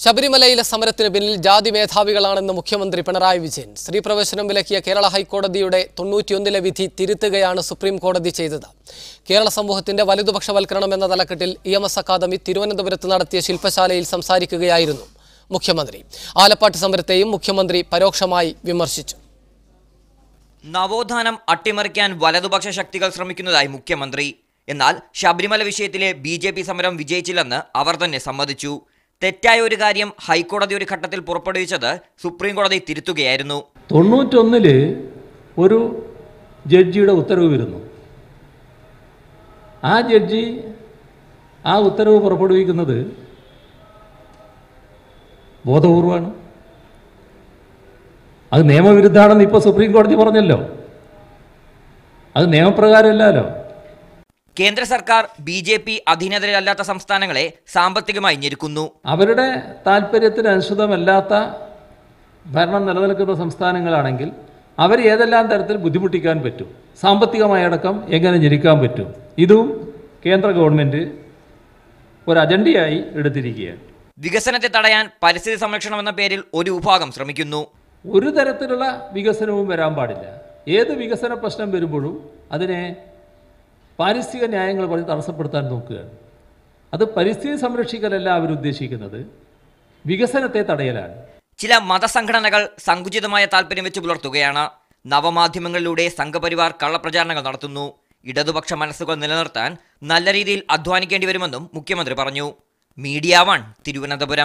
ശബരിമലയിലെ സമരത്തിന് പിന്നിൽ ജാതി മേധാവികളാണെന്ന് മുഖ്യമന്ത്രി പിണറായി വിജയൻ. സ്ത്രീപ്രവേശനം വിലക്കിയ കേരള ഹൈക്കോടതിയുടെ 91ലെ വിധി തിരുത്തുകയാണ് സുപ്രീം കോടതി ചെയ്തത്. കേരള സമൂഹത്തിന്റെ വലതുപക്ഷവൽക്കരണം എന്ന തലക്കെട്ടിൽ EMS അക്കാദമി തിരുവനന്തപുരത്ത് നടത്തിയ ശില്പശാലയിൽ സംസാരിക്കുകയായിരുന്നു മുഖ്യമന്ത്രി. ആലപ്പാട്ട് സമരത്തെയും മുഖ്യമന്ത്രി പരോക്ഷമായി വിമർശിച്ചു. നവോത്ഥാനം അട്ടിമറിക്കാൻ വലതുപക്ഷ ശക്തികൾ ശ്രമിക്കുന്നതായി മുഖ്യമന്ത്രി. എന്നാൽ ശബരിമല വിഷയത്തിലെ BJP സമരം വിജയിച്ചില്ലെന്ന് അവർ തന്നെ സമ്മതിച്ചു. തെറ്റായ ഒരു കാര്യം ഹൈക്കോടതി ഒരു ഘട്ടത്തിൽ പുറപ്പെടുവിച്ചത് സുപ്രീം കോടതി തിരുത്തുകയായിരുന്നു. 91 ഒരു ജഡ്ജിയുടെ ഉത്തരവ് വരുന്നു. ആ ജഡ്ജി ആ ഉത്തരവ് പുറപ്പെടുവിക്കുന്നത് ബോധപൂർവമാണ്. അത് നിയമവിരുദ്ധാണെന്ന് ഇപ്പോൾ സുപ്രീം കോടതി പറഞ്ഞല്ലോ. അത് നിയമപ്രകാരമല്ലല്ലോ. കേന്ദ്ര സർക്കാർ BJP അധീനതയിലല്ലാത്ത സംസ്ഥാനങ്ങളെ സാമ്പത്തികമായി ഞെരുക്കുന്നു. അവരുടെ താല്പര്യത്തിന് അനുസൃതമല്ലാത്ത ഭരണം നിലനിൽക്കുന്ന സംസ്ഥാനങ്ങളാണെങ്കിൽ അവർ ഏതെല്ലാം തരത്തിൽ ബുദ്ധിമുട്ടിക്കാൻ പറ്റും, സാമ്പത്തികമായി അടക്കം എങ്ങനെ ഞെരുക്കാൻ പറ്റും, ഇതും കേന്ദ്ര ഗവൺമെൻറ് ഒരു അജണ്ടയായി എടുത്തിരിക്കുകയാണ്. വികസനത്തെ തടയാൻ പരിസ്ഥിതി സംരക്ഷണം എന്ന പേരിൽ ഒരു വിഭാഗം ശ്രമിക്കുന്നു. ഒരു തരത്തിലുള്ള വികസനവും വരാൻ പാടില്ല. ഏത് വികസന പ്രശ്നം വരുമ്പോഴും അതിനെ പാരിസ്ഥിതിക ന്യായങ്ങൾ പറഞ്ഞ് തടസ്സപ്പെടുത്താൻ നോക്കുകയാണ്. അത് പരിസ്ഥിതി സംരക്ഷിക്കലല്ല അവരുദ്ദേശിക്കുന്നത്, വികസനത്തെ തടയലാണ്. ചില മതസംഘടനകൾ സങ്കുചിതമായ താല്പര്യം വെച്ച് പുലർത്തുകയാണ്. നവമാധ്യമങ്ങളിലൂടെ സംഘപരിവാർ കള്ളപ്രചാരണങ്ങൾ നടത്തുന്നു. ഇടതുപക്ഷ മനസ്സുകൾ നിലനിർത്താൻ നല്ല രീതിയിൽ അധ്വാനിക്കേണ്ടി വരുമെന്നും മുഖ്യമന്ത്രി പറഞ്ഞു. മീഡിയ 1 തിരുവനന്തപുരം.